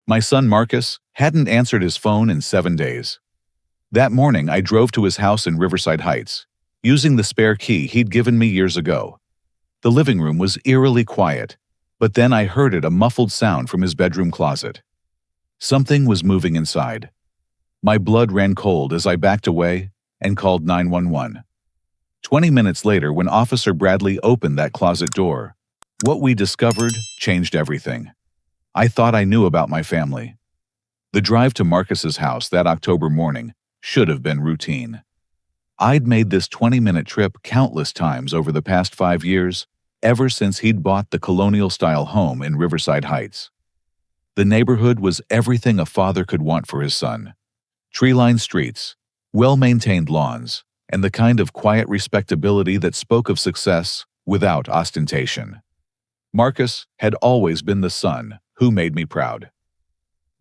My son Marcus hadn't answered his phone in 7 days. That morning, I drove to his house in Riverside Heights, using the spare key he'd given me years ago. The living room was eerily quiet, but then I heard a muffled sound from his bedroom closet. Something was moving inside. My blood ran cold as I backed away and called 911. 20 minutes later, when Officer Bradley opened that closet door, what we discovered changed everything. I thought I knew about my family. The drive to Marcus's house that October morning should have been routine. I'd made this 20-minute trip countless times over the past 5 years, ever since he'd bought the colonial-style home in Riverside Heights. The neighborhood was everything a father could want for his son. Tree-lined streets, well-maintained lawns, and the kind of quiet respectability that spoke of success without ostentation. Marcus had always been the son who made me proud.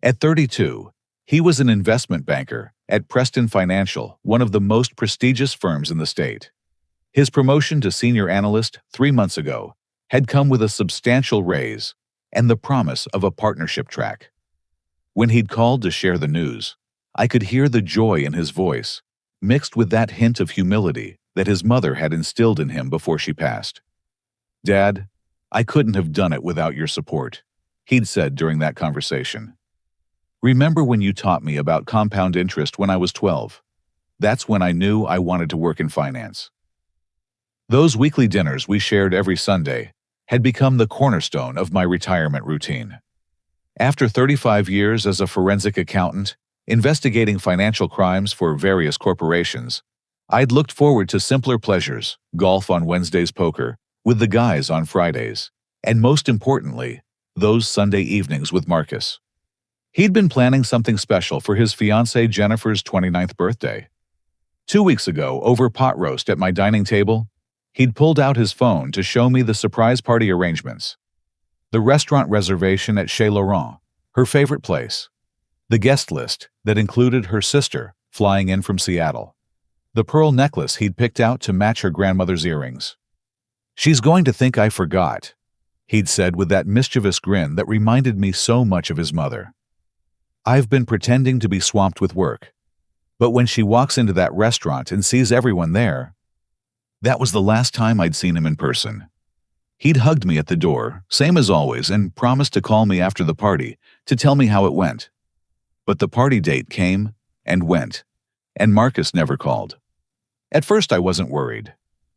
At 32, he was an investment banker at Preston Financial, one of the most prestigious firms in the state. His promotion to senior analyst 3 months ago had come with a substantial raise and the promise of a partnership track. When he'd called to share the news, I could hear the joy in his voice, mixed with that hint of humility that his mother had instilled in him before she passed. "Dad, I couldn't have done it without your support," he'd said during that conversation. "Remember when you taught me about compound interest when I was 12? That's when I knew I wanted to work in finance." Those weekly dinners we shared every Sunday had become the cornerstone of my retirement routine. After 35 years as a forensic accountant, investigating financial crimes for various corporations, I'd looked forward to simpler pleasures, golf on Wednesdays, poker with the guys on Fridays, and most importantly, those Sunday evenings with Marcus. He'd been planning something special for his fiancée Jennifer's 29th birthday. 2 weeks ago, over pot roast at my dining table, he'd pulled out his phone to show me the surprise party arrangements. The restaurant reservation at Chez Laurent, her favorite place. The guest list that included her sister flying in from Seattle. The pearl necklace he'd picked out to match her grandmother's earrings. "She's going to think I forgot," he'd said with that mischievous grin that reminded me so much of his mother. "I've been pretending to be swamped with work. But when she walks into that restaurant and sees everyone there..." That was the last time I'd seen him in person. He'd hugged me at the door, same as always, and promised to call me after the party to tell me how it went. But the party date came and went, and Marcus never called. At first I wasn't worried.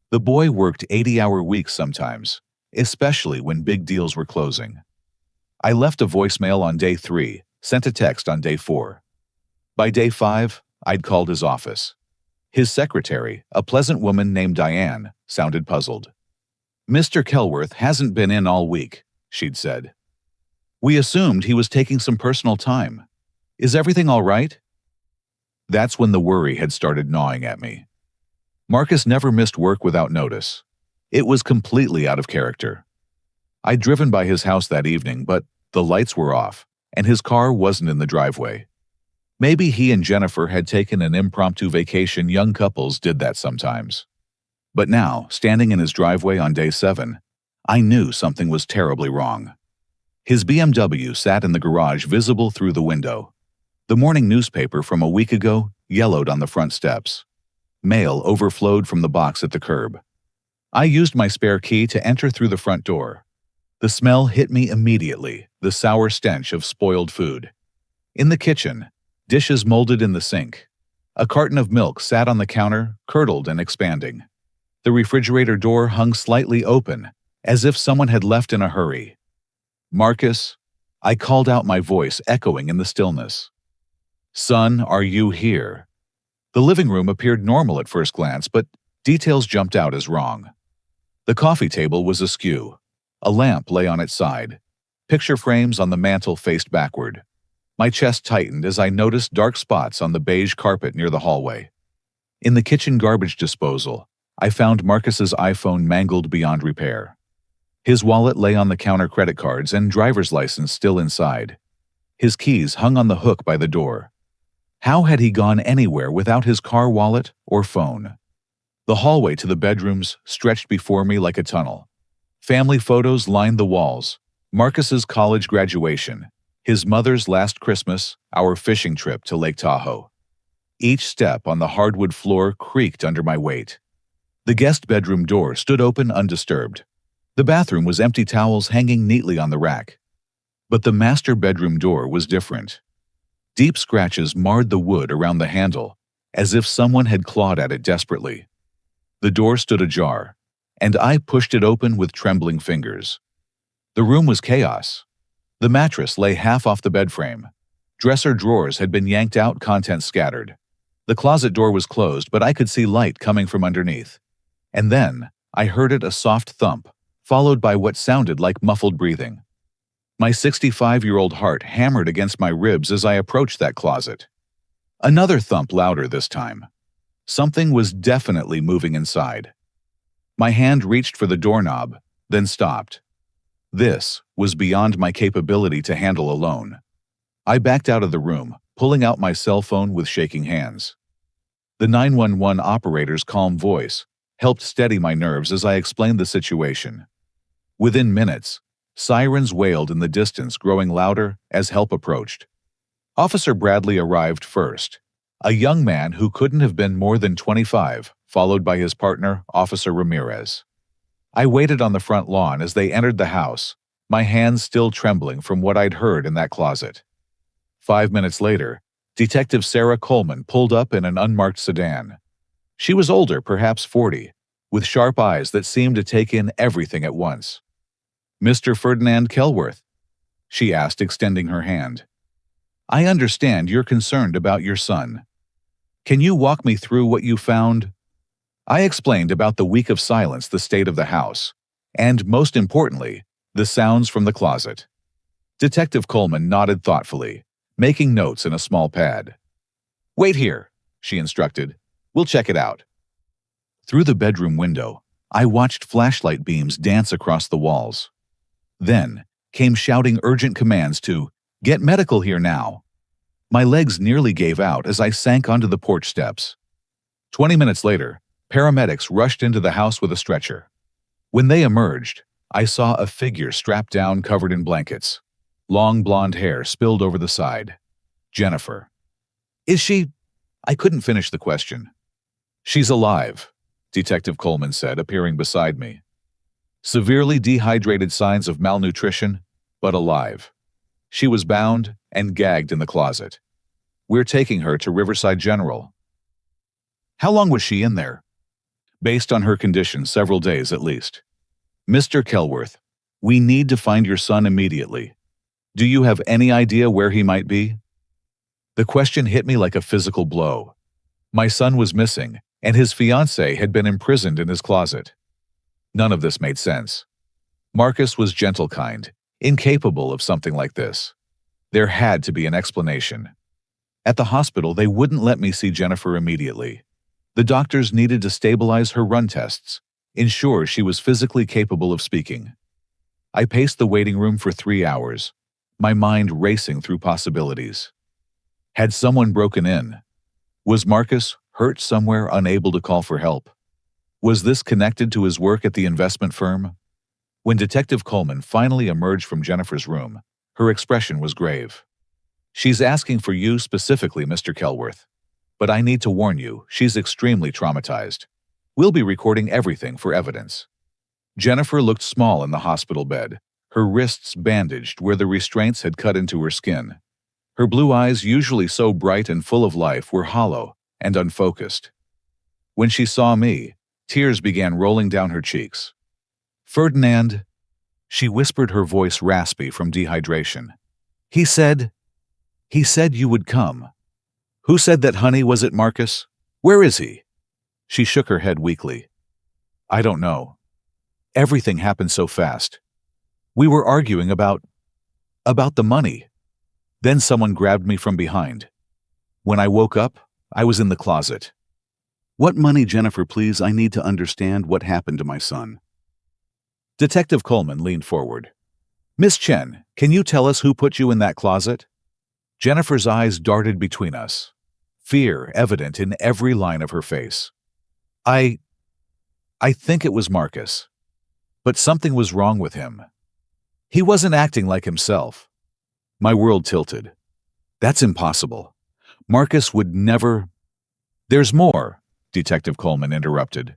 The boy worked 80-hour weeks sometimes, especially when big deals were closing. I left a voicemail on day 3, sent a text on day 4. By day 5, I'd called his office. His secretary, a pleasant woman named Diane, sounded puzzled. "Mr. Kelworth hasn't been in all week," she'd said. "We assumed he was taking some personal time. Is everything all right?" That's when the worry had started gnawing at me. Marcus never missed work without notice. It was completely out of character. I'd driven by his house that evening, but the lights were off, and his car wasn't in the driveway. Maybe he and Jennifer had taken an impromptu vacation. Young couples did that sometimes. But now, standing in his driveway on day 7, I knew something was terribly wrong. His BMW sat in the garage, visible through the window. The morning newspaper from a week ago yellowed on the front steps. Mail overflowed from the box at the curb. I used my spare key to enter through the front door. The smell hit me immediately, the sour stench of spoiled food. In the kitchen, dishes molded in the sink. A carton of milk sat on the counter, curdled and expanding. The refrigerator door hung slightly open, as if someone had left in a hurry. "Marcus," I called out, my voice echoing in the stillness. "Son, are you here?" The living room appeared normal at first glance, but details jumped out as wrong. The coffee table was askew. A lamp lay on its side. Picture frames on the mantel faced backward. My chest tightened as I noticed dark spots on the beige carpet near the hallway. In the kitchen garbage disposal, I found Marcus's iPhone mangled beyond repair. His wallet lay on the counter, credit cards and driver's license still inside. His keys hung on the hook by the door. How had he gone anywhere without his car, wallet, or phone? The hallway to the bedrooms stretched before me like a tunnel. Family photos lined the walls. Marcus's college graduation, His mother's last Christmas, our fishing trip to Lake Tahoe. Each step on the hardwood floor creaked under my weight. The guest bedroom door stood open undisturbed. The bathroom was empty towels hanging neatly on the rack. But the master bedroom door was different. Deep scratches marred the wood around the handle, as if someone had clawed at it desperately. The door stood ajar, and I pushed it open with trembling fingers. The room was chaos. The mattress lay half off the bed frame. Dresser drawers had been yanked out, contents scattered. The closet door was closed, but I could see light coming from underneath. And then I heard a soft thump, followed by what sounded like muffled breathing. My 65-year-old heart hammered against my ribs as I approached that closet. Another thump, louder this time. Something was definitely moving inside. My hand reached for the doorknob, then stopped. This was beyond my capability to handle alone. I backed out of the room, pulling out my cell phone with shaking hands. The 911 operator's calm voice helped steady my nerves as I explained the situation. Within minutes, sirens wailed in the distance, growing louder as help approached. Officer Bradley arrived first, a young man who couldn't have been more than 25, followed by his partner, Officer Ramirez. I waited on the front lawn as they entered the house, my hands still trembling from what I'd heard in that closet. 5 minutes later, Detective Sarah Coleman pulled up in an unmarked sedan. She was older, perhaps 40, with sharp eyes that seemed to take in everything at once. "Mr. Ferdinand Kelworth?" she asked, extending her hand. "I understand you're concerned about your son. Can you walk me through what you found?" I explained about the week of silence, the state of the house, and, most importantly, the sounds from the closet. Detective Coleman nodded thoughtfully, making notes in a small pad. "Wait here," she instructed. "We'll check it out." Through the bedroom window, I watched flashlight beams dance across the walls. Then came shouting urgent commands to get medical here now. My legs nearly gave out as I sank onto the porch steps. 20 minutes later, paramedics rushed into the house with a stretcher. When they emerged, I saw a figure strapped down, covered in blankets. Long blonde hair spilled over the side. Jennifer. "Is she—" I couldn't finish the question. "She's alive," Detective Coleman said, appearing beside me. "Severely dehydrated, signs of malnutrition, but alive. She was bound and gagged in the closet. We're taking her to Riverside General." "How long was she in there?" "Based on her condition, several days at least." "Mr. Kelworth, we need to find your son immediately. Do you have any idea where he might be?" The question hit me like a physical blow. My son was missing, and his fiancée had been imprisoned in his closet. None of this made sense. Marcus was gentle, kind, incapable of something like this. There had to be an explanation. At the hospital, they wouldn't let me see Jennifer immediately. The doctors needed to stabilize her run tests, ensure she was physically capable of speaking. I paced the waiting room for 3 hours, my mind racing through possibilities. Had someone broken in? Was Marcus hurt somewhere, unable to call for help? Was this connected to his work at the investment firm? When Detective Coleman finally emerged from Jennifer's room, her expression was grave. "She's asking for you specifically, Mr. Kelworth. But I need to warn you, she's extremely traumatized. We'll be recording everything for evidence." Jennifer looked small in the hospital bed, her wrists bandaged where the restraints had cut into her skin. Her blue eyes, usually so bright and full of life, were hollow and unfocused. When she saw me, tears began rolling down her cheeks. "Ferdinand," she whispered, her voice raspy from dehydration. He said you would come." "Who said that, honey? Was it Marcus? Where is he?" She shook her head weakly. "I don't know. Everything happened so fast. We were arguing about the money. Then someone grabbed me from behind. When I woke up, I was in the closet." "What money, Jennifer, please? I need to understand what happened to my son." Detective Coleman leaned forward. "Miss Chen, can you tell us who put you in that closet?" Jennifer's eyes darted between us, fear evident in every line of her face. I think it was Marcus. But something was wrong with him. He wasn't acting like himself. My world tilted. That's impossible. Marcus would never— There's more, Detective Coleman interrupted.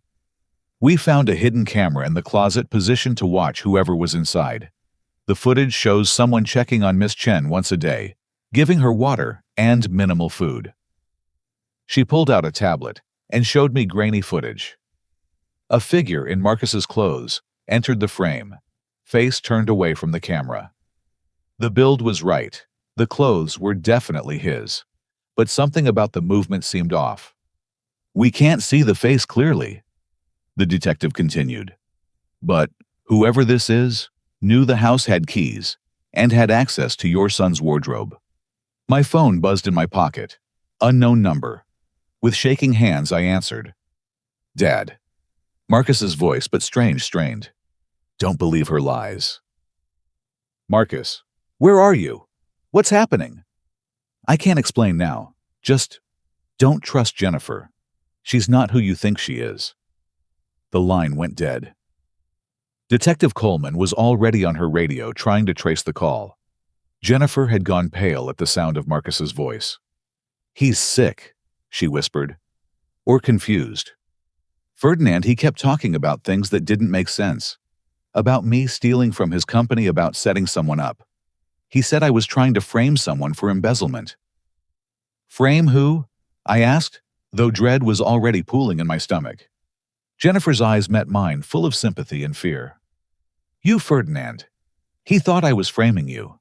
We found a hidden camera in the closet positioned to watch whoever was inside. The footage shows someone checking on Miss Chen once a day, giving her water and minimal food. She pulled out a tablet and showed me grainy footage. A figure in Marcus's clothes entered the frame, face turned away from the camera. The build was right. The clothes were definitely his, but something about the movement seemed off. We can't see the face clearly, the detective continued. But whoever this is knew the house had keys and had access to your son's wardrobe. My phone buzzed in my pocket. Unknown number. With shaking hands, I answered. Dad. Marcus's voice, but strained. Don't believe her lies. Marcus, where are you? What's happening? I can't explain now. Just don't trust Jennifer. She's not who you think she is. The line went dead. Detective Coleman was already on her radio trying to trace the call. Jennifer had gone pale at the sound of Marcus's voice. He's sick, she whispered. Or confused. Ferdinand, he kept talking about things that didn't make sense. About me stealing from his company, about setting someone up. He said I was trying to frame someone for embezzlement. Frame who? I asked, though dread was already pooling in my stomach. Jennifer's eyes met mine, full of sympathy and fear. You, Ferdinand. He thought I was framing you.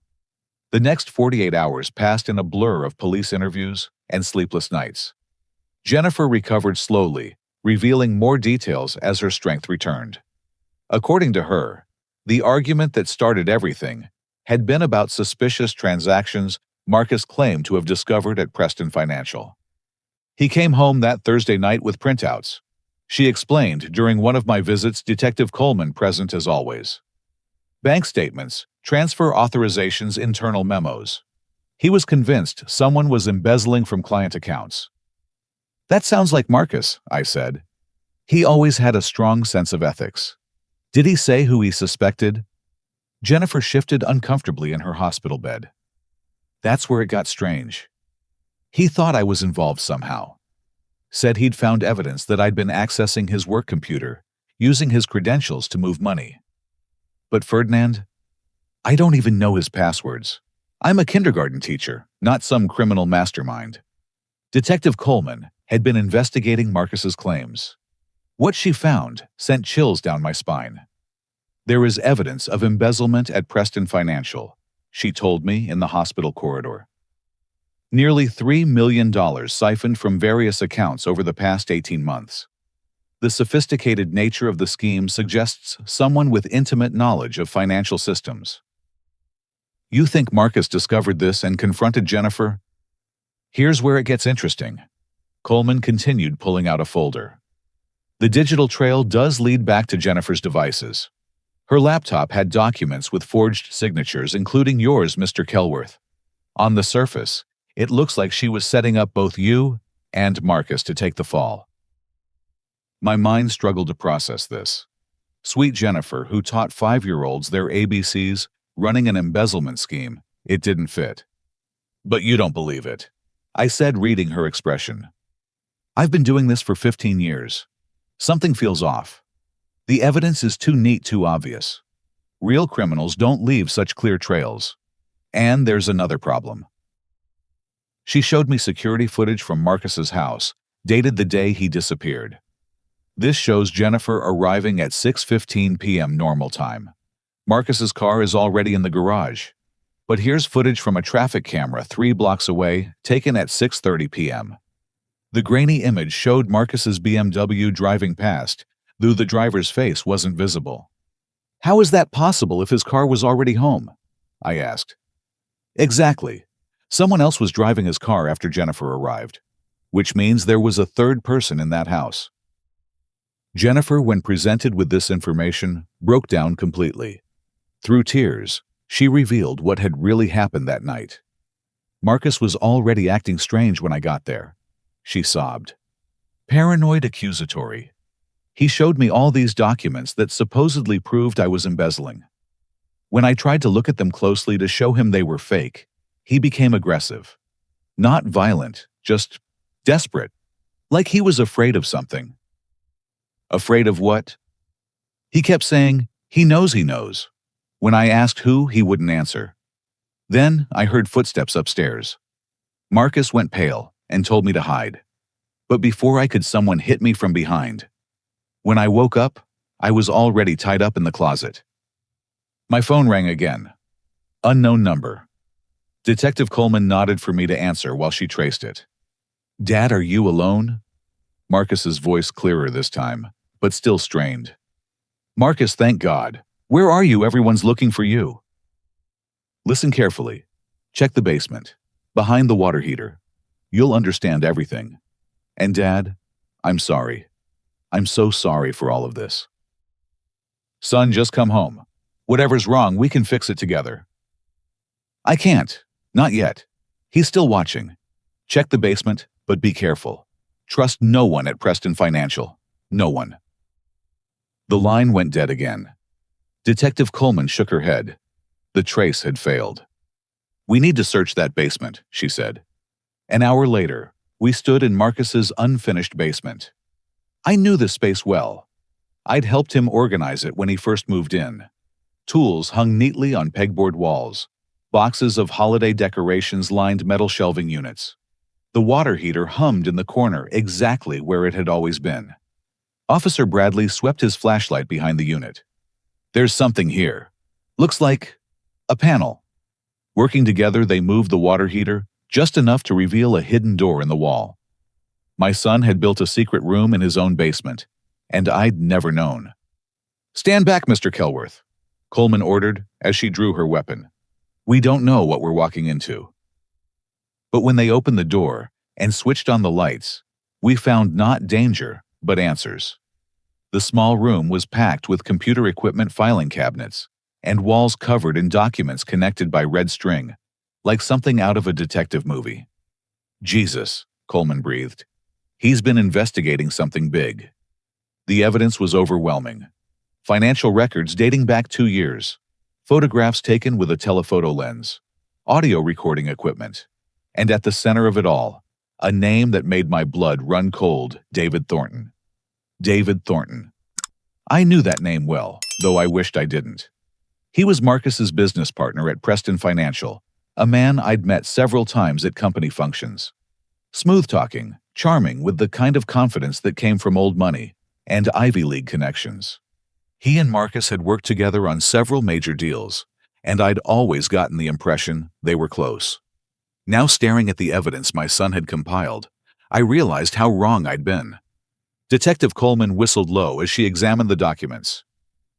The next 48 hours passed in a blur of police interviews and sleepless nights. Jennifer recovered slowly, revealing more details as her strength returned. According to her, the argument that started everything had been about suspicious transactions Marcus claimed to have discovered at Preston Financial. He came home that Thursday night with printouts. She explained during one of my visits, Detective Coleman present as always. Bank statements, transfer authorizations, internal memos. He was convinced someone was embezzling from client accounts. That sounds like Marcus, I said. He always had a strong sense of ethics. Did he say who he suspected? Jennifer shifted uncomfortably in her hospital bed. That's where it got strange. He thought I was involved somehow. Said he'd found evidence that I'd been accessing his work computer, using his credentials to move money. But Ferdinand, I don't even know his passwords. I'm a kindergarten teacher, not some criminal mastermind. Detective Coleman had been investigating Marcus's claims. What she found sent chills down my spine. There is evidence of embezzlement at Preston Financial, she told me in the hospital corridor. Nearly $3 million siphoned from various accounts over the past 18 months. The sophisticated nature of the scheme suggests someone with intimate knowledge of financial systems. You think Marcus discovered this and confronted Jennifer? Here's where it gets interesting. Coleman continued, pulling out a folder. The digital trail does lead back to Jennifer's devices. Her laptop had documents with forged signatures, including yours, Mr. Kelworth. On the surface, it looks like she was setting up both you and Marcus to take the fall. My mind struggled to process this. Sweet Jennifer, who taught 5-year-olds their ABCs, running an embezzlement scheme, it didn't fit. But you don't believe it, I said, reading her expression. I've been doing this for 15 years. Something feels off. The evidence is too neat, too obvious. Real criminals don't leave such clear trails. And there's another problem. She showed me security footage from Marcus's house, dated the day he disappeared. This shows Jennifer arriving at 6:15 p.m. normal time. Marcus's car is already in the garage. But here's footage from a traffic camera 3 blocks away, taken at 6:30 p.m. The grainy image showed Marcus's BMW driving past, though the driver's face wasn't visible. How is that possible if his car was already home? I asked. Exactly. Someone else was driving his car after Jennifer arrived, which means there was a third person in that house. Jennifer, when presented with this information, broke down completely. Through tears, she revealed what had really happened that night. Marcus was already acting strange when I got there, she sobbed. Paranoid, accusatory. He showed me all these documents that supposedly proved I was embezzling. When I tried to look at them closely to show him they were fake, he became aggressive. Not violent, just desperate. Like he was afraid of something. Afraid of what? He kept saying, he knows. When I asked who, he wouldn't answer. Then I heard footsteps upstairs. Marcus went pale and told me to hide. But before I could, someone hit me from behind. When I woke up, I was already tied up in the closet. My phone rang again. Unknown number. Detective Coleman nodded for me to answer while she traced it. Dad, are you alone? Marcus's voice clearer this time, but still strained. Marcus, thank God. Where are you? Everyone's looking for you. Listen carefully. Check the basement. Behind the water heater. You'll understand everything. And Dad, I'm sorry. I'm so sorry for all of this. Son, just come home. Whatever's wrong, we can fix it together. I can't. Not yet. He's still watching. Check the basement, but be careful. Trust no one at Preston Financial. No one. The line went dead again. Detective Coleman shook her head. The trace had failed. We need to search that basement, she said. An hour later, we stood in Marcus's unfinished basement. I knew this space well. I'd helped him organize it when he first moved in. Tools hung neatly on pegboard walls. Boxes of holiday decorations lined metal shelving units. The water heater hummed in the corner exactly where it had always been. Officer Bradley swept his flashlight behind the unit. There's something here. Looks like a panel. Working together, they moved the water heater just enough to reveal a hidden door in the wall. My son had built a secret room in his own basement, and I'd never known. Stand back, Mr. Kelworth, Coleman ordered as she drew her weapon. We don't know what we're walking into. But when they opened the door and switched on the lights, we found not danger, but answers. The small room was packed with computer equipment, filing cabinets, and walls covered in documents connected by red string, like something out of a detective movie. Jesus, Coleman breathed. He's been investigating something big. The evidence was overwhelming. Financial records dating back 2 years, photographs taken with a telephoto lens, audio recording equipment, and at the center of it all, a name that made my blood run cold, David Thornton. David Thornton. I knew that name well, though I wished I didn't. He was Marcus's business partner at Preston Financial, a man I'd met several times at company functions. Smooth-talking, charming, with the kind of confidence that came from old money and Ivy League connections. He and Marcus had worked together on several major deals, and I'd always gotten the impression they were close. Now, staring at the evidence my son had compiled, I realized how wrong I'd been. Detective Coleman whistled low as she examined the documents.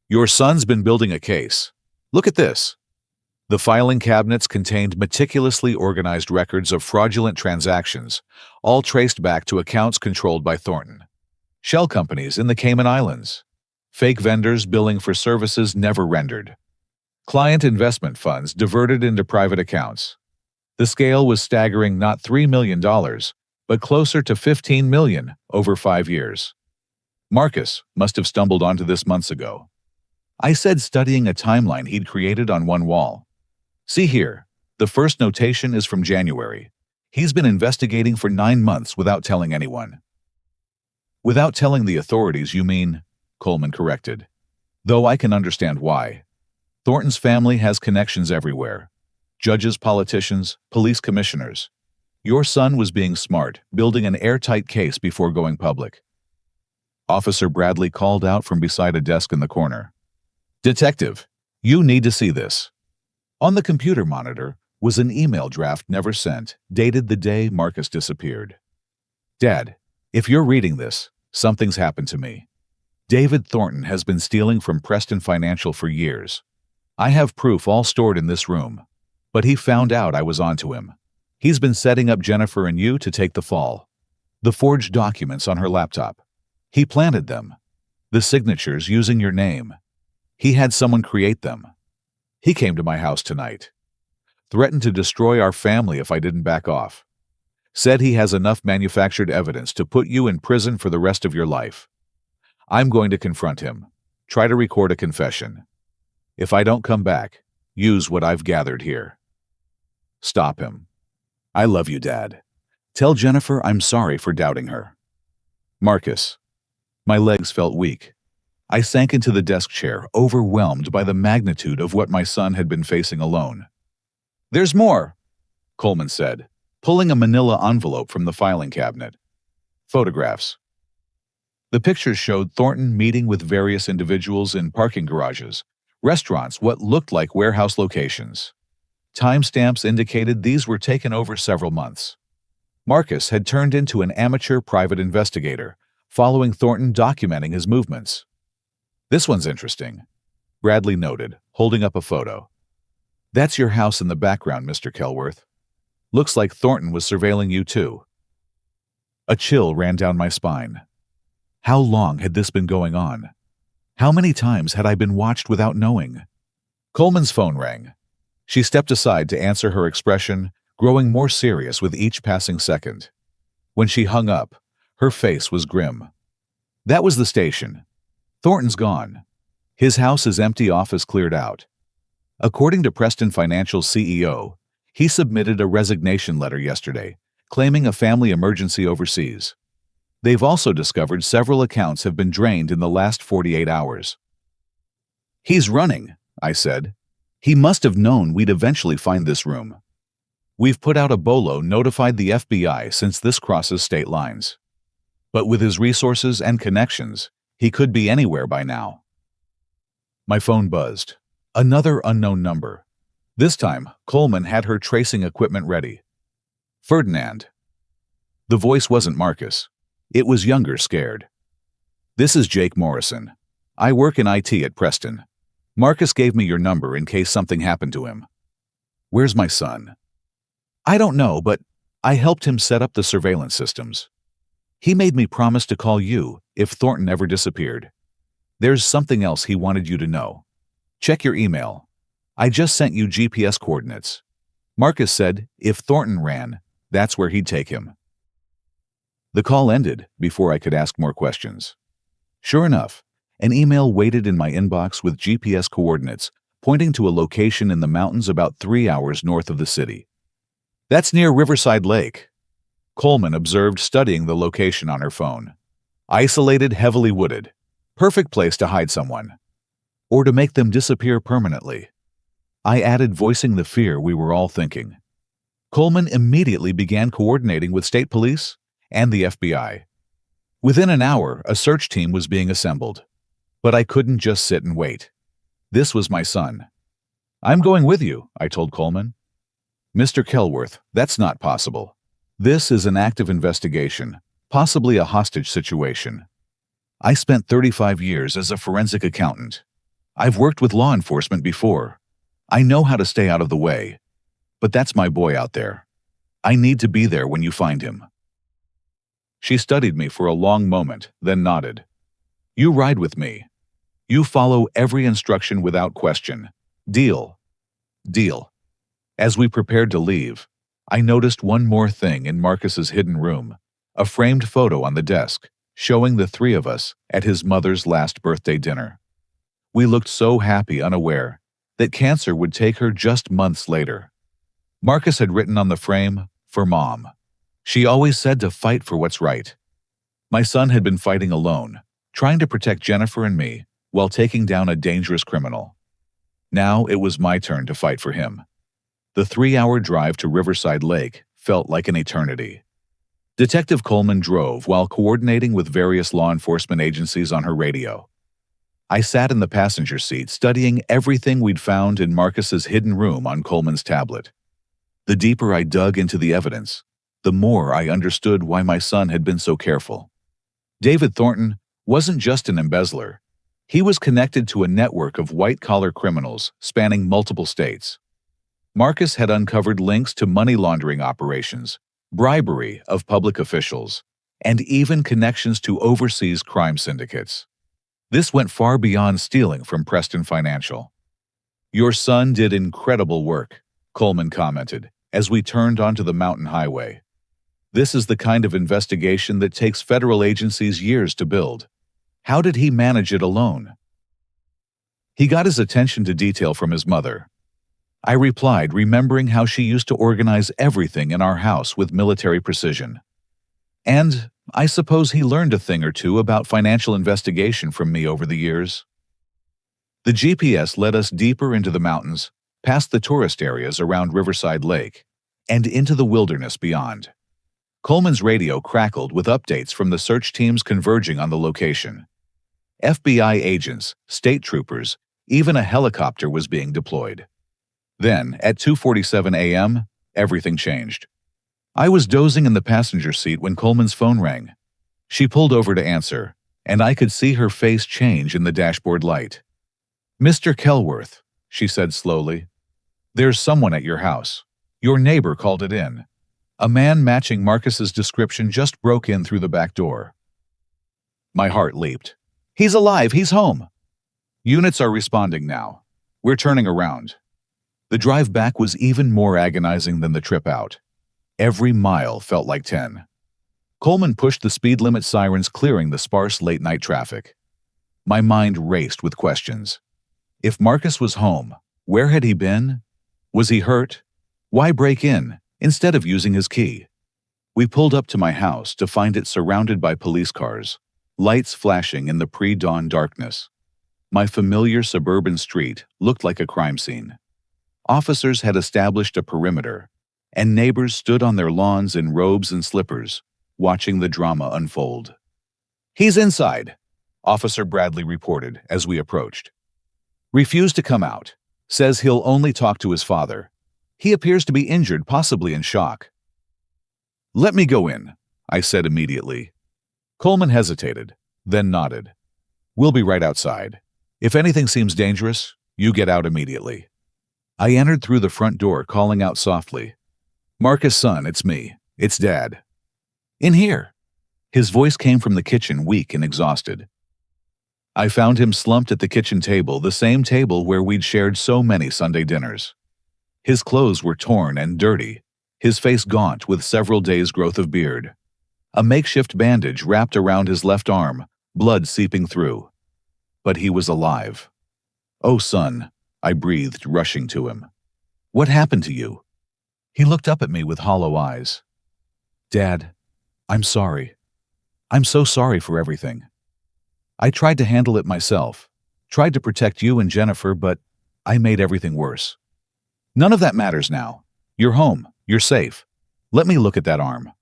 Your son's been building a case. Look at this. The filing cabinets contained meticulously organized records of fraudulent transactions, all traced back to accounts controlled by Thornton. Shell companies in the Cayman Islands. Fake vendors billing for services never rendered. Client investment funds diverted into private accounts. The scale was staggering, not $3 million, but closer to $15 million over 5 years. Marcus must have stumbled onto this months ago. I said, studying a timeline he'd created on one wall. See here, the first notation is from January. He's been investigating for 9 months without telling anyone. Without telling the authorities, you mean? Coleman corrected. Though I can understand why. Thornton's family has connections everywhere. Judges, politicians, police commissioners. Your son was being smart, building an airtight case before going public. Officer Bradley called out from beside a desk in the corner. Detective, you need to see this. On the computer monitor was an email draft never sent, dated the day Marcus disappeared. Dad, if you're reading this, something's happened to me. David Thornton has been stealing from Preston Financial for years. I have proof all stored in this room. But he found out I was onto him. He's been setting up Jennifer and you to take the fall. The forged documents on her laptop. He planted them. The signatures using your name. He had someone create them. He came to my house tonight. Threatened to destroy our family if I didn't back off. Said he has enough manufactured evidence to put you in prison for the rest of your life. I'm going to confront him. Try to record a confession. If I don't come back, use what I've gathered here. Stop him. I love you, Dad. Tell Jennifer I'm sorry for doubting her. Marcus. My legs felt weak. I sank into the desk chair, overwhelmed by the magnitude of what my son had been facing alone. There's more, Coleman said, pulling a manila envelope from the filing cabinet. Photographs. The pictures showed Thornton meeting with various individuals in parking garages, restaurants, what looked like warehouse locations. Timestamps indicated these were taken over several months. Marcus had turned into an amateur private investigator, following Thornton documenting his movements. This one's interesting, Bradley noted, holding up a photo. That's your house in the background, Mr. Kelworth. Looks like Thornton was surveilling you too. A chill ran down my spine. How long had this been going on? How many times had I been watched without knowing? Coleman's phone rang. She stepped aside to answer, her expression growing more serious with each passing second. When she hung up, her face was grim. That was the station. Thornton's gone. His house's empty office cleared out. According to Preston Financial's CEO, he submitted a resignation letter yesterday, claiming a family emergency overseas. They've also discovered several accounts have been drained in the last 48 hours. He's running, I said. He must have known we'd eventually find this room. We've put out a bolo, notified the FBI since this crosses state lines. But with his resources and connections, he could be anywhere by now. My phone buzzed. Another unknown number. This time, Coleman had her tracing equipment ready. Ferdinand. The voice wasn't Marcus. It was younger, scared. This is Jake Morrison. I work in IT at Preston. Marcus gave me your number in case something happened to him. Where's my son? I don't know, but I helped him set up the surveillance systems. He made me promise to call you if Thornton ever disappeared. There's something else he wanted you to know. Check your email. I just sent you GPS coordinates. Marcus said if Thornton ran, that's where he'd take him. The call ended before I could ask more questions. Sure enough, an email waited in my inbox with GPS coordinates pointing to a location in the mountains about 3 hours north of the city. That's near Riverside Lake, Coleman observed, studying the location on her phone. Isolated, heavily wooded. Perfect place to hide someone. Or to make them disappear permanently. I added, voicing the fear we were all thinking. Coleman immediately began coordinating with state police and the FBI. Within an hour, a search team was being assembled. But I couldn't just sit and wait. This was my son. I'm going with you, I told Coleman. Mr. Kelworth, that's not possible. This is an active investigation, possibly a hostage situation. I spent 35 years as a forensic accountant. I've worked with law enforcement before. I know how to stay out of the way. But that's my boy out there. I need to be there when you find him. She studied me for a long moment, then nodded. You ride with me. You follow every instruction without question. Deal. Deal. As we prepared to leave, I noticed one more thing in Marcus's hidden room, a framed photo on the desk, showing the three of us at his mother's last birthday dinner. We looked so happy, unaware that cancer would take her just months later. Marcus had written on the frame, "For Mom." She always said to fight for what's right. My son had been fighting alone, trying to protect Jennifer and me while taking down a dangerous criminal. Now it was my turn to fight for him. The 3-hour drive to Riverside Lake felt like an eternity. Detective Coleman drove while coordinating with various law enforcement agencies on her radio. I sat in the passenger seat studying everything we'd found in Marcus's hidden room on Coleman's tablet. The deeper I dug into the evidence, the more I understood why my son had been so careful. David Thornton wasn't just an embezzler. He was connected to a network of white-collar criminals spanning multiple states. Marcus had uncovered links to money laundering operations, bribery of public officials, and even connections to overseas crime syndicates. This went far beyond stealing from Preston Financial. Your son did incredible work, Coleman commented, as we turned onto the mountain highway. This is the kind of investigation that takes federal agencies years to build. How did he manage it alone? He got his attention to detail from his mother. I replied, remembering how she used to organize everything in our house with military precision. And I suppose he learned a thing or two about financial investigation from me over the years. The GPS led us deeper into the mountains, past the tourist areas around Riverside Lake, and into the wilderness beyond. Coleman's radio crackled with updates from the search teams converging on the location. FBI agents, state troopers, even a helicopter was being deployed. Then, at 2:47 a.m., everything changed. I was dozing in the passenger seat when Coleman's phone rang. She pulled over to answer, and I could see her face change in the dashboard light. "Mr. Kelworth," she said slowly, "there's someone at your house. Your neighbor called it in. A man matching Marcus's description just broke in through the back door." My heart leaped. "He's alive! He's home!" "Units are responding now. We're turning around." The drive back was even more agonizing than the trip out. Every mile felt like 10. Coleman pushed the speed limit sirens, clearing the sparse late-night traffic. My mind raced with questions. If Marcus was home, where had he been? Was he hurt? Why break in, instead of using his key? We pulled up to my house to find it surrounded by police cars, lights flashing in the pre-dawn darkness. My familiar suburban street looked like a crime scene. Officers had established a perimeter, and neighbors stood on their lawns in robes and slippers, watching the drama unfold. "He's inside," Officer Bradley reported as we approached. "Refused to come out. Says he'll only talk to his father. He appears to be injured, possibly in shock." "Let me go in," I said immediately. Coleman hesitated, then nodded. "We'll be right outside. If anything seems dangerous, you get out immediately." I entered through the front door, calling out softly, "Marcus, son, it's me. It's Dad." "In here." His voice came from the kitchen, weak and exhausted. I found him slumped at the kitchen table, the same table where we'd shared so many Sunday dinners. His clothes were torn and dirty, his face gaunt with several days' growth of beard. A makeshift bandage wrapped around his left arm, blood seeping through. But he was alive. "Oh, son," I breathed, rushing to him. "What happened to you?" He looked up at me with hollow eyes. "Dad, I'm sorry. I'm so sorry for everything. I tried to handle it myself, tried to protect you and Jennifer, but I made everything worse. None of that matters now. You're home. You're safe. Let me look at that arm."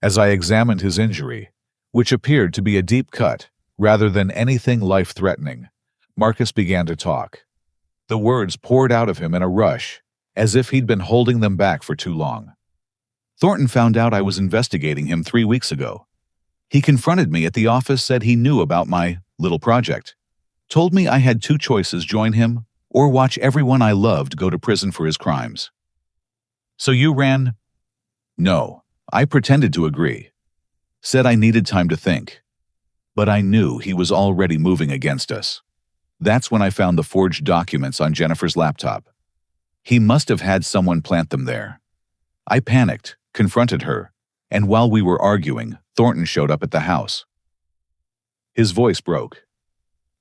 As I examined his injury, which appeared to be a deep cut rather than anything life-threatening, Marcus began to talk. The words poured out of him in a rush, as if he'd been holding them back for too long. "Thornton found out I was investigating him 3 weeks ago. He confronted me at the office, said he knew about my little project. Told me I had two choices: join him or watch everyone I loved go to prison for his crimes." "So you ran?" "No, I pretended to agree. Said I needed time to think. But I knew he was already moving against us. That's when I found the forged documents on Jennifer's laptop. He must have had someone plant them there. I panicked, confronted her, and while we were arguing, Thornton showed up at the house." His voice broke.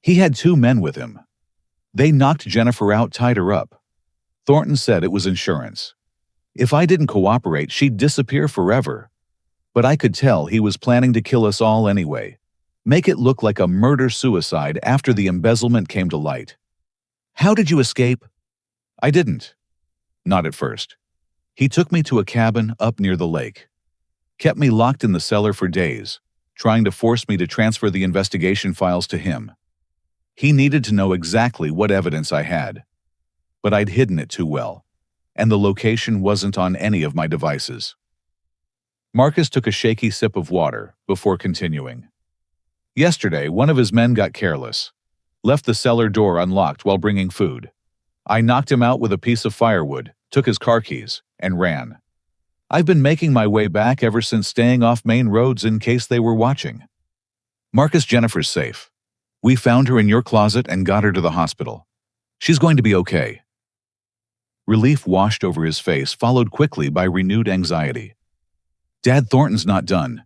"He had 2 men with him. They knocked Jennifer out, tied her up. Thornton said it was insurance. If I didn't cooperate, she'd disappear forever. But I could tell he was planning to kill us all anyway. Make it look like a murder-suicide after the embezzlement came to light." "How did you escape?" "I didn't. Not at first. He took me to a cabin up near the lake. Kept me locked in the cellar for days, trying to force me to transfer the investigation files to him. He needed to know exactly what evidence I had. But I'd hidden it too well, and the location wasn't on any of my devices." Marcus took a shaky sip of water before continuing. "Yesterday, one of his men got careless. Left the cellar door unlocked while bringing food. I knocked him out with a piece of firewood, took his car keys, and ran. I've been making my way back ever since, staying off main roads in case they were watching. Marcus, Jennifer's safe. We found her in your closet and got her to the hospital. She's going to be okay." Relief washed over his face, followed quickly by renewed anxiety. "Dad, Thornton's not done.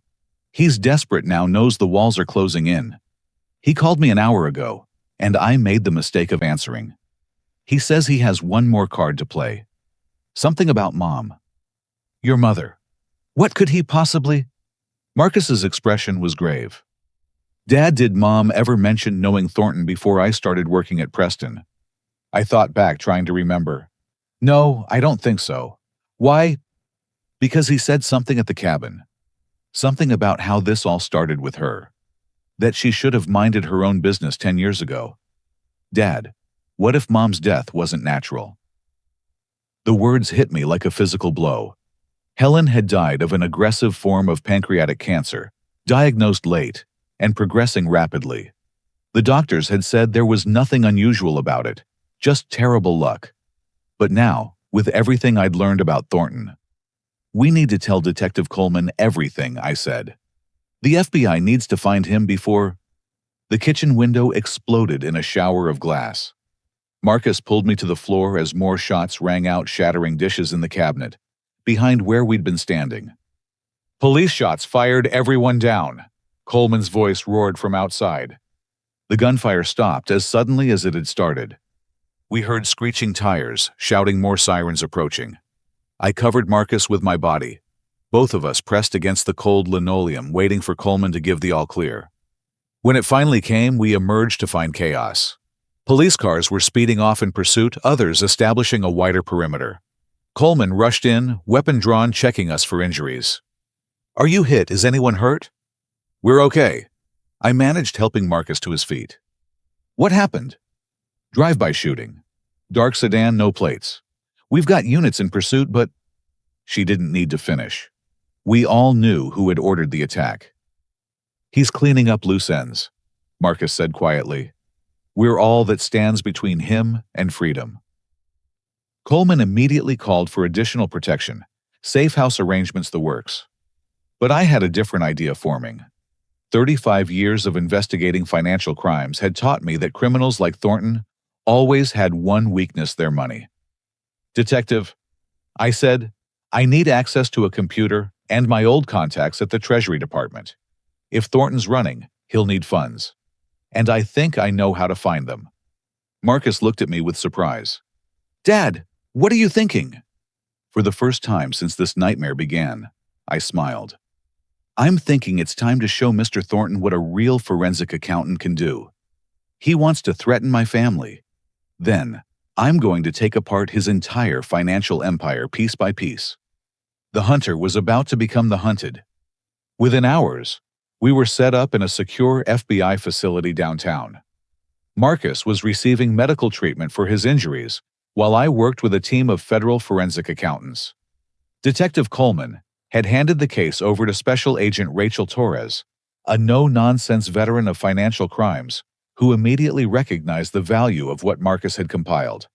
He's desperate now, knows the walls are closing in. He called me an hour ago, and I made the mistake of answering. He says he has one more card to play. Something about Mom. Your mother. What could he possibly? Marcus's expression was grave. Dad, did Mom ever mention knowing Thornton before I started working at Preston? I thought back, trying to remember. No, I don't think so. Why? Because he said something at the cabin. Something about how this all started with her. That she should have minded her own business 10 years ago. Dad, what if Mom's death wasn't natural? The words hit me like a physical blow. Helen had died of an aggressive form of pancreatic cancer, diagnosed late, and progressing rapidly. The doctors had said there was nothing unusual about it, just terrible luck. But now, with everything I'd learned about Thornton, we need to tell Detective Coleman everything, I said. The FBI needs to find him before... The kitchen window exploded in a shower of glass. Marcus pulled me to the floor as more shots rang out, shattering dishes in the cabinet, behind where we'd been standing. Police shots fired, everyone down, Coleman's voice roared from outside. The gunfire stopped as suddenly as it had started. We heard screeching tires, shouting more sirens approaching. I covered Marcus with my body. Both of us pressed against the cold linoleum, waiting for Coleman to give the all-clear. When it finally came, we emerged to find chaos. Police cars were speeding off in pursuit, others establishing a wider perimeter. Coleman rushed in, weapon drawn, checking us for injuries. Are you hit? Is anyone hurt? We're okay. I managed helping Marcus to his feet. What happened? Drive-by shooting. Dark sedan, no plates. We've got units in pursuit, but... She didn't need to finish. We all knew who had ordered the attack. He's cleaning up loose ends, Marcus said quietly. We're all that stands between him and freedom. Coleman immediately called for additional protection, safe house arrangements, the works. But I had a different idea forming. 35 years of investigating financial crimes had taught me that criminals like Thornton always had one weakness: their money. Detective, I said, I need access to a computer and my old contacts at the Treasury Department. If Thornton's running, he'll need funds. And I think I know how to find them. Marcus looked at me with surprise. Dad, what are you thinking? For the first time since this nightmare began, I smiled. I'm thinking it's time to show Mr. Thornton what a real forensic accountant can do. He wants to threaten my family. Then, I'm going to take apart his entire financial empire piece by piece. The hunter was about to become the hunted. Within hours, we were set up in a secure FBI facility downtown. Marcus was receiving medical treatment for his injuries, while I worked with a team of federal forensic accountants. Detective Coleman had handed the case over to Special Agent Rachel Torres, a no-nonsense veteran of financial crimes, who immediately recognized the value of what Marcus had compiled.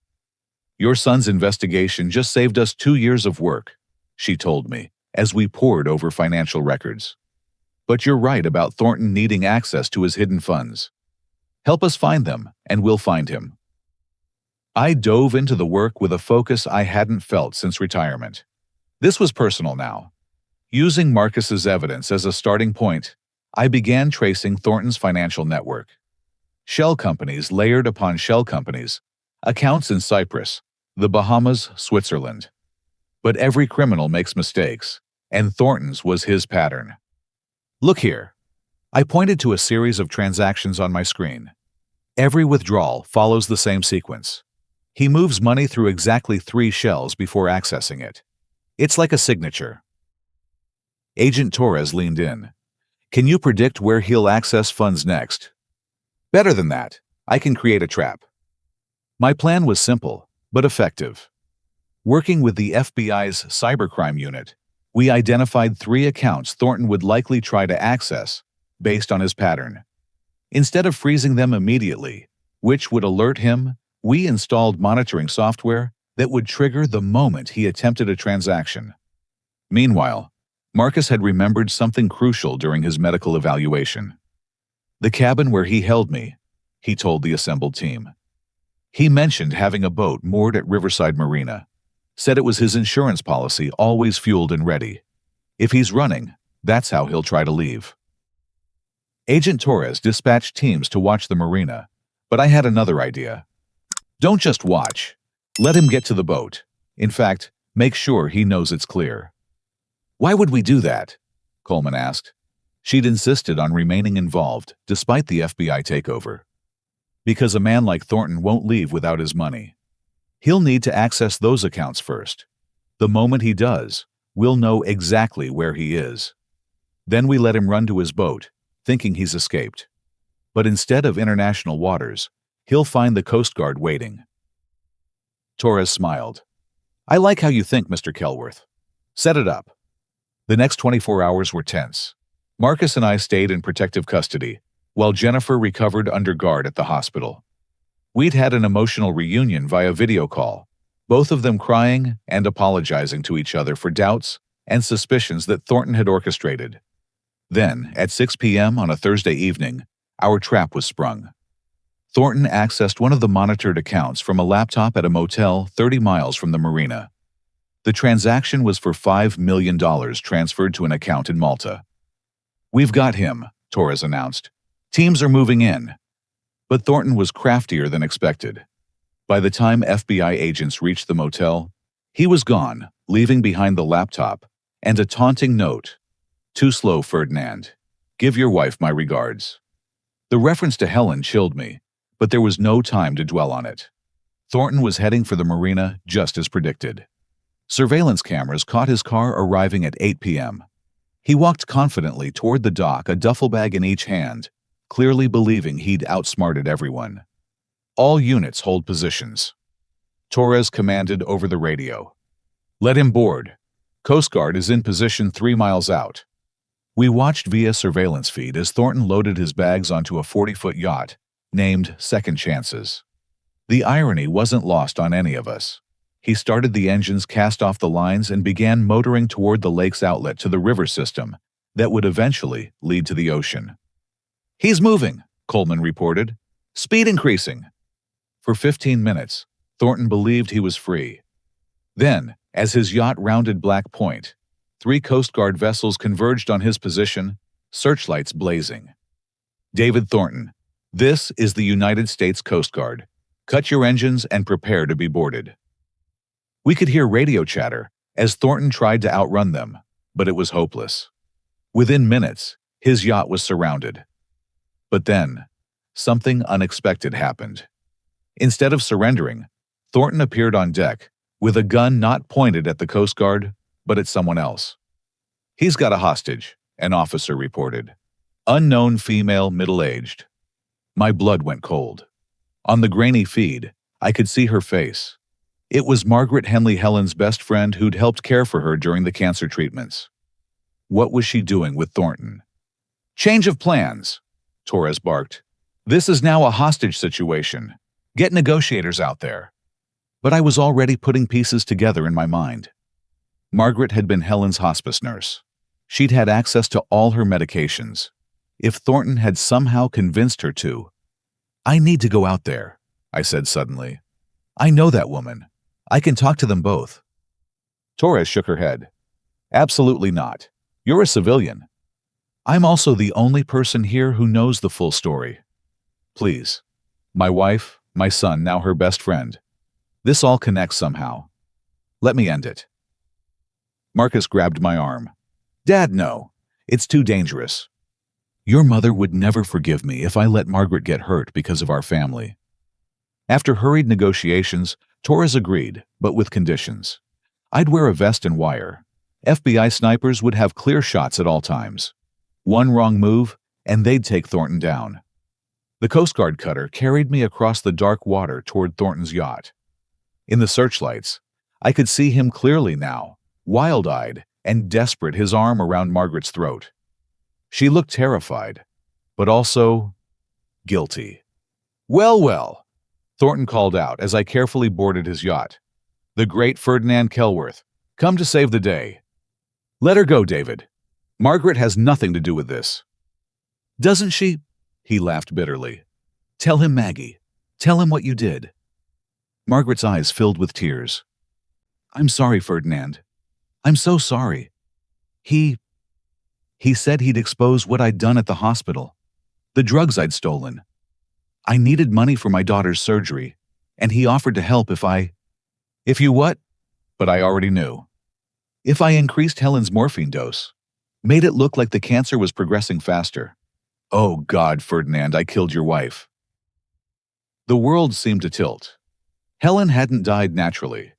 Your son's investigation just saved us 2 years of work, she told me, as we pored over financial records. But you're right about Thornton needing access to his hidden funds. Help us find them, and we'll find him. I dove into the work with a focus I hadn't felt since retirement. This was personal now. Using Marcus's evidence as a starting point, I began tracing Thornton's financial network. Shell companies layered upon shell companies, accounts in Cyprus, the Bahamas, Switzerland. But every criminal makes mistakes, and Thornton's was his pattern. Look here. I pointed to a series of transactions on my screen. Every withdrawal follows the same sequence. He moves money through exactly 3 shells before accessing it. It's like a signature. Agent Torres leaned in. Can you predict where he'll access funds next? Better than that, I can create a trap. My plan was simple, but effective. Working with the FBI's cybercrime unit, we identified 3 accounts Thornton would likely try to access based on his pattern. Instead of freezing them immediately, which would alert him, we installed monitoring software that would trigger the moment he attempted a transaction. Meanwhile, Marcus had remembered something crucial during his medical evaluation. The cabin where he held me, he told the assembled team. He mentioned having a boat moored at Riverside Marina. Said it was his insurance policy, always fueled and ready. If he's running, that's how he'll try to leave. Agent Torres dispatched teams to watch the marina, but I had another idea. Don't just watch. Let him get to the boat. In fact, make sure he knows it's clear." "Why would we do that?" Coleman asked. She'd insisted on remaining involved despite the FBI takeover. "Because a man like Thornton won't leave without his money. He'll need to access those accounts first. The moment he does, we'll know exactly where he is. Then we let him run to his boat, thinking he's escaped. But instead of international waters, he'll find the Coast Guard waiting." Torres smiled. "I like how you think, Mr. Kelworth. Set it up." The next 24 hours were tense. Marcus and I stayed in protective custody, while Jennifer recovered under guard at the hospital. We'd had an emotional reunion via video call, both of them crying and apologizing to each other for doubts and suspicions that Thornton had orchestrated. Then, at 6 p.m. on a Thursday evening, our trap was sprung. Thornton accessed one of the monitored accounts from a laptop at a motel 30 miles from the marina. The transaction was for $5 million transferred to an account in Malta. "We've got him," Torres announced. "Teams are moving in." But Thornton was craftier than expected. By the time FBI agents reached the motel, he was gone, leaving behind the laptop and a taunting note. "Too slow, Ferdinand. Give your wife my regards." The reference to Helen chilled me, but there was no time to dwell on it. Thornton was heading for the marina just as predicted. Surveillance cameras caught his car arriving at 8 p.m. He walked confidently toward the dock, a duffel bag in each hand, clearly believing he'd outsmarted everyone. "All units hold positions." Torres commanded over the radio. "Let him board. Coast Guard is in position 3 miles out." We watched via surveillance feed as Thornton loaded his bags onto a 40-foot yacht, named Second Chances. The irony wasn't lost on any of us. He started the engines, cast off the lines, and began motoring toward the lake's outlet to the river system that would eventually lead to the ocean. "He's moving," Coleman reported. "Speed increasing." For 15 minutes, Thornton believed he was free. Then, as his yacht rounded Black Point, 3 Coast Guard vessels converged on his position, searchlights blazing. "David Thornton, this is the United States Coast Guard. Cut your engines and prepare to be boarded." We could hear radio chatter as Thornton tried to outrun them, but it was hopeless. Within minutes, his yacht was surrounded. But then, something unexpected happened. Instead of surrendering, Thornton appeared on deck with a gun not pointed at the Coast Guard, but at someone else. "He's got a hostage," an officer reported. "Unknown female, middle-aged." My blood went cold. On the grainy feed, I could see her face. It was Margaret Henley, Helen's best friend who'd helped care for her during the cancer treatments. What was she doing with Thornton? "Change of plans," Torres barked. "This is now a hostage situation. Get negotiators out there." But I was already putting pieces together in my mind. Margaret had been Helen's hospice nurse. She'd had access to all her medications. If Thornton had somehow convinced her to... "I need to go out there," I said suddenly. "I know that woman. I can talk to them both." Torres shook her head. "Absolutely not. You're a civilian. I'm also the only person here who knows the full story. Please. My wife, my son, now her best friend. This all connects somehow. Let me end it." Marcus grabbed my arm. "Dad, no. It's too dangerous. Your mother would never forgive me if I let Margaret get hurt because of our family." After hurried negotiations, Torres agreed, but with conditions. I'd wear a vest and wire. FBI snipers would have clear shots at all times. One wrong move, and they'd take Thornton down. The Coast Guard cutter carried me across the dark water toward Thornton's yacht. In the searchlights, I could see him clearly now, wild-eyed and desperate, his arm around Margaret's throat. She looked terrified, but also guilty. "Well, well," Thornton called out as I carefully boarded his yacht. "The great Ferdinand Kelworth, come to save the day. Let her go, David. Margaret has nothing to do with this." "Doesn't she?" He laughed bitterly. "Tell him, Maggie. Tell him what you did." Margaret's eyes filled with tears. "I'm sorry, Ferdinand. I'm so sorry. He said he'd expose what I'd done at the hospital, the drugs I'd stolen. I needed money for my daughter's surgery, and he offered to help if you what? But I already knew. If I increased Helen's morphine dose, made it look like the cancer was progressing faster. Oh God, Ferdinand, I killed your wife. The world seemed to tilt. Helen hadn't died naturally.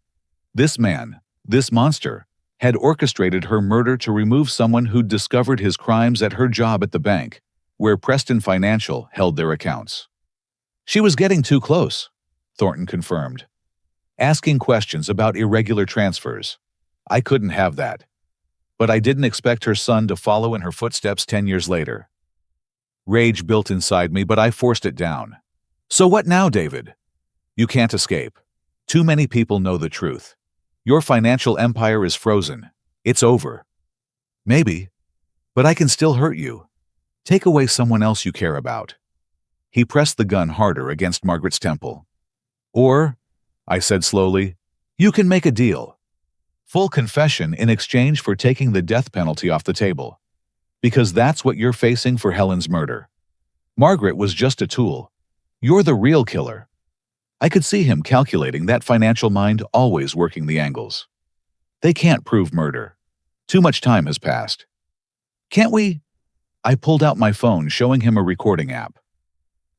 This man, this monster, had orchestrated her murder to remove someone who'd discovered his crimes at her job at the bank, where Preston Financial held their accounts. She was getting too close, Thornton confirmed. Asking questions about irregular transfers. I couldn't have that. But I didn't expect her son to follow in her footsteps 10 years later. Rage built inside me, but I forced it down. So what now, David? You can't escape. Too many people know the truth. Your financial empire is frozen. It's over. Maybe, but I can still hurt you. Take away someone else you care about. He pressed the gun harder against Margaret's temple. Or, I said slowly, you can make a deal. Full confession in exchange for taking the death penalty off the table. Because that's what you're facing for Helen's murder. Margaret was just a tool. You're the real killer. I could see him calculating, that financial mind always working the angles. They can't prove murder. Too much time has passed. Can't we? I pulled out my phone, showing him a recording app.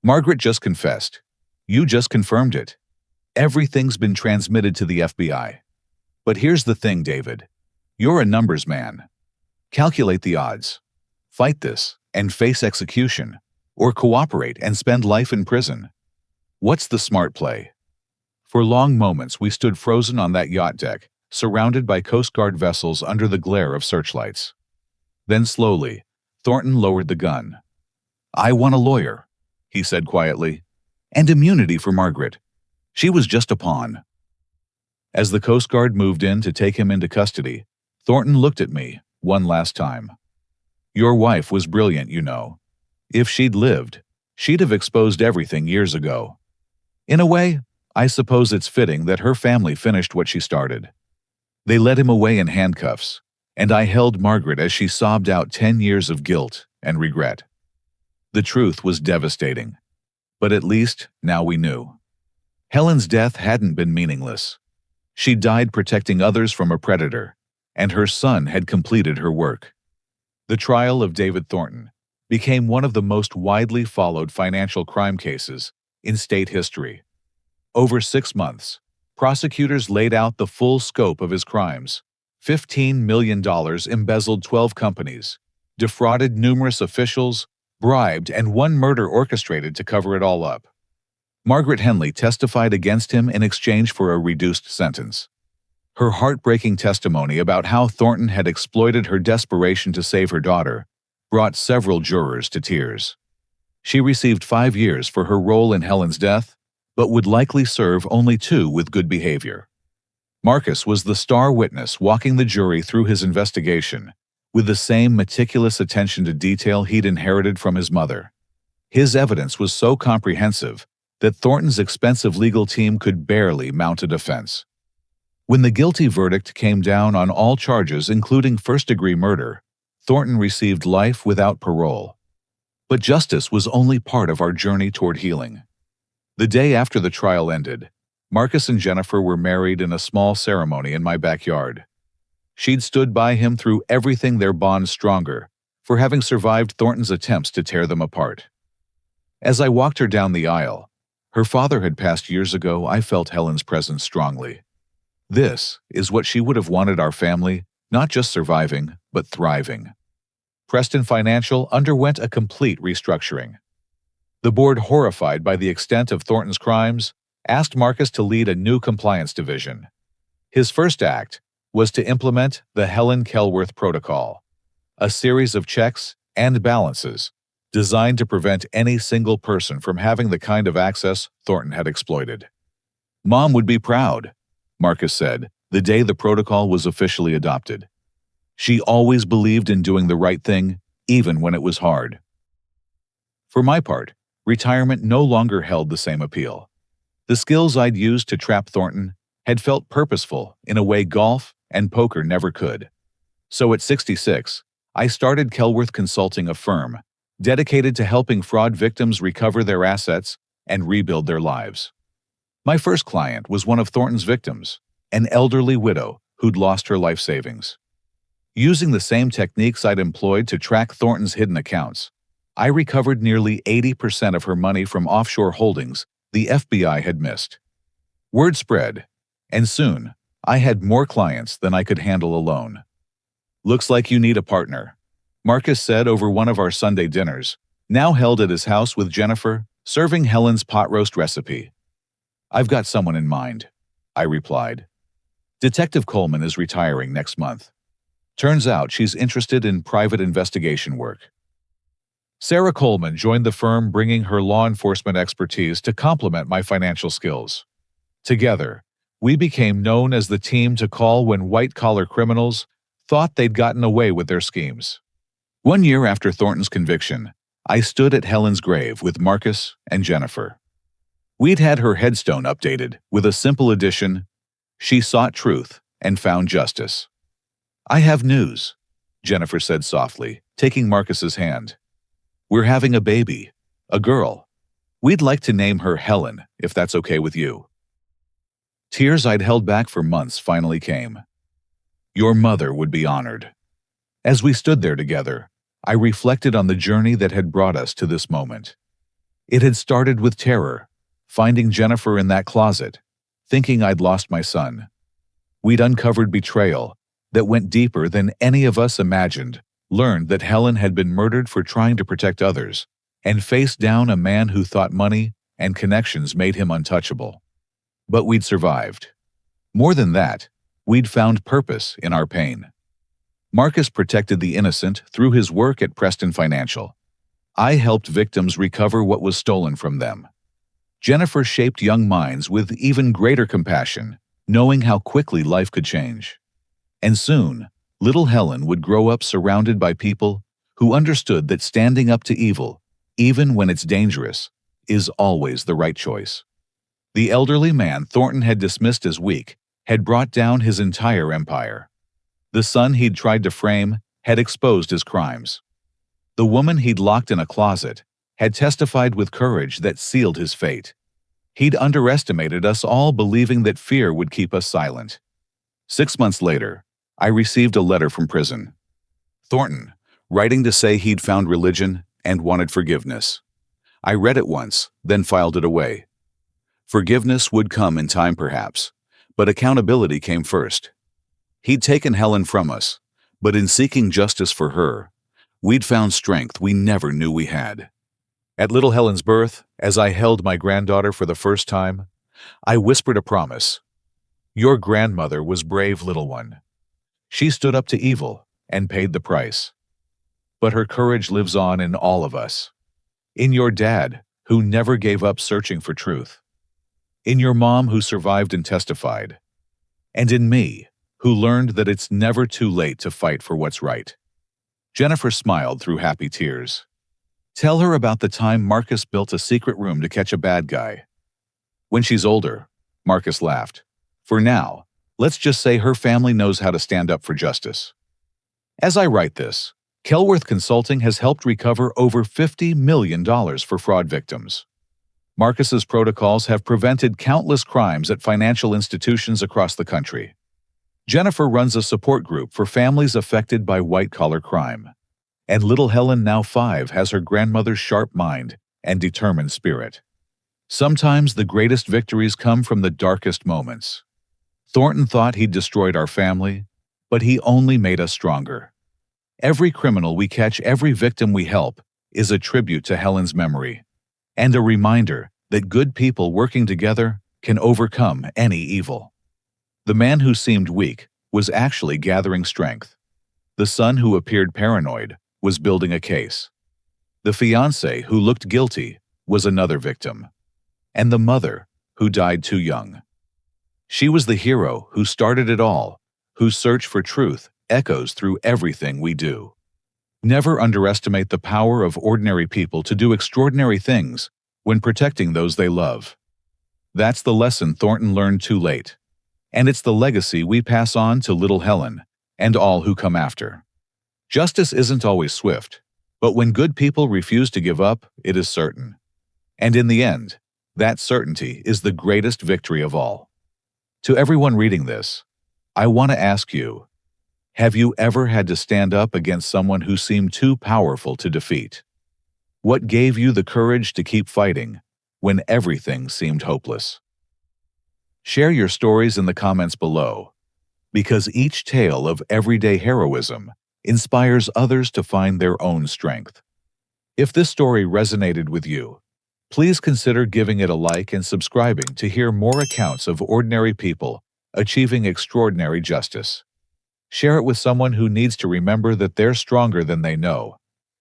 Margaret just confessed. You just confirmed it. Everything's been transmitted to the FBI. But here's the thing, David. You're a numbers man. Calculate the odds. Fight this and face execution, or cooperate and spend life in prison. What's the smart play? For long moments we stood frozen on that yacht deck, surrounded by Coast Guard vessels under the glare of searchlights. Then slowly, Thornton lowered the gun. I want a lawyer, he said quietly, and immunity for Margaret. She was just a pawn. As the Coast Guard moved in to take him into custody, Thornton looked at me one last time. Your wife was brilliant, you know. If she'd lived, she'd have exposed everything years ago. In a way, I suppose it's fitting that her family finished what she started. They led him away in handcuffs, and I held Margaret as she sobbed out 10 years of guilt and regret. The truth was devastating, but at least now we knew. Helen's death hadn't been meaningless. She died protecting others from a predator, and her son had completed her work. The trial of David Thornton became one of the most widely followed financial crime cases in state history. Over 6 months, prosecutors laid out the full scope of his crimes. $15 million embezzled 12 companies, defrauded numerous officials, bribed, and one murder orchestrated to cover it all up. Margaret Henley testified against him in exchange for a reduced sentence. Her heartbreaking testimony about how Thornton had exploited her desperation to save her daughter brought several jurors to tears. She received 5 years for her role in Helen's death, but would likely serve only 2 with good behavior. Marcus was the star witness walking the jury through his investigation, with the same meticulous attention to detail he'd inherited from his mother. His evidence was so comprehensive that Thornton's expensive legal team could barely mount a defense. When the guilty verdict came down on all charges, including first-degree murder, Thornton received life without parole. But justice was only part of our journey toward healing. The day after the trial ended, Marcus and Jennifer were married in a small ceremony in my backyard. She'd stood by him through everything, their bond stronger, for having survived Thornton's attempts to tear them apart. As I walked her down the aisle, her father had passed years ago. I felt Helen's presence strongly. This is what she would have wanted our family, not just surviving, but thriving. Preston Financial underwent a complete restructuring. The board, horrified by the extent of Thornton's crimes, asked Marcus to lead a new compliance division. His first act was to implement the Helen Kelworth Protocol, a series of checks and balances designed to prevent any single person from having the kind of access Thornton had exploited. Mom would be proud, Marcus said, the day the protocol was officially adopted. She always believed in doing the right thing, even when it was hard. For my part, retirement no longer held the same appeal. The skills I'd used to trap Thornton had felt purposeful in a way golf and poker never could. So at 66, I started Kelworth Consulting, a firm dedicated to helping fraud victims recover their assets and rebuild their lives. My first client was one of Thornton's victims, an elderly widow who'd lost her life savings. Using the same techniques I'd employed to track Thornton's hidden accounts, I recovered nearly 80% of her money from offshore holdings the FBI had missed. Word spread, and soon, I had more clients than I could handle alone. "Looks like you need a partner," Marcus said over one of our Sunday dinners, now held at his house with Jennifer, serving Helen's pot roast recipe. "I've got someone in mind," I replied. "Detective Coleman is retiring next month. Turns out she's interested in private investigation work." Sarah Coleman joined the firm, bringing her law enforcement expertise to complement my financial skills. Together, we became known as the team to call when white-collar criminals thought they'd gotten away with their schemes. 1 year after Thornton's conviction, I stood at Helen's grave with Marcus and Jennifer. We'd had her headstone updated with a simple addition: "She sought truth and found justice." "I have news," Jennifer said softly, taking Marcus's hand. "We're having a baby, a girl. We'd like to name her Helen, if that's okay with you." Tears I'd held back for months finally came. Your mother would be honored. As we stood there together, I reflected on the journey that had brought us to this moment. It had started with terror, finding Jennifer in that closet, thinking I'd lost my son. We'd uncovered betrayal that went deeper than any of us imagined, learned that Helen had been murdered for trying to protect others, and faced down a man who thought money and connections made him untouchable. But we'd survived. More than that, we'd found purpose in our pain. Marcus protected the innocent through his work at Preston Financial. I helped victims recover what was stolen from them. Jennifer shaped young minds with even greater compassion, knowing how quickly life could change. And soon, little Helen would grow up surrounded by people who understood that standing up to evil, even when it's dangerous, is always the right choice. The elderly man Thornton had dismissed as weak had brought down his entire empire. The son he'd tried to frame had exposed his crimes. The woman he'd locked in a closet had testified with courage that sealed his fate. He'd underestimated us all, believing that fear would keep us silent. 6 months later, I received a letter from prison. Thornton, writing to say he'd found religion and wanted forgiveness. I read it once, then filed it away. Forgiveness would come in time perhaps, but accountability came first. He'd taken Helen from us, but in seeking justice for her, we'd found strength we never knew we had. At little Helen's birth, as I held my granddaughter for the first time, I whispered a promise. "Your grandmother was brave, little one. She stood up to evil and paid the price. But her courage lives on in all of us. In your dad, who never gave up searching for truth. In your mom, who survived and testified. And in me, who learned that it's never too late to fight for what's right." Jennifer smiled through happy tears. "Tell her about the time Marcus built a secret room to catch a bad guy." "When she's older," Marcus laughed. "For now, let's just say her family knows how to stand up for justice." As I write this, Kelworth Consulting has helped recover over $50 million for fraud victims. Marcus's protocols have prevented countless crimes at financial institutions across the country. Jennifer runs a support group for families affected by white-collar crime. And little Helen, now 5, has her grandmother's sharp mind and determined spirit. Sometimes the greatest victories come from the darkest moments. Thornton thought he'd destroyed our family, but he only made us stronger. Every criminal we catch, every victim we help, is a tribute to Helen's memory, and a reminder that good people working together can overcome any evil. The man who seemed weak was actually gathering strength. The son who appeared paranoid was building a case. The fiancé who looked guilty was another victim. And the mother who died too young. She was the hero who started it all, whose search for truth echoes through everything we do. Never underestimate the power of ordinary people to do extraordinary things when protecting those they love. That's the lesson Thornton learned too late, and it's the legacy we pass on to little Helen and all who come after. Justice isn't always swift, but when good people refuse to give up, it is certain. And in the end, That certainty is the greatest victory of all. To everyone reading this, I want to ask you, have you ever had to stand up against someone who seemed too powerful to defeat? What gave you the courage to keep fighting when everything seemed hopeless? Share your stories in the comments below, because each tale of everyday heroism inspires others to find their own strength. If this story resonated with you, please consider giving it a like and subscribing to hear more accounts of ordinary people achieving extraordinary justice. Share it with someone who needs to remember that they're stronger than they know,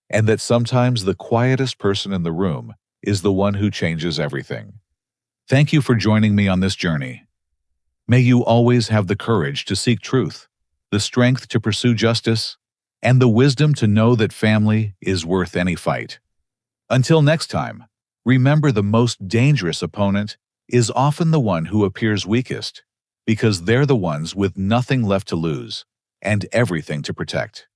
and that sometimes the quietest person in the room is the one who changes everything. Thank you for joining me on this journey. May you always have the courage to seek truth, the strength to pursue justice, and the wisdom to know that family is worth any fight. Until next time, remember, the most dangerous opponent is often the one who appears weakest, because they're the ones with nothing left to lose and everything to protect.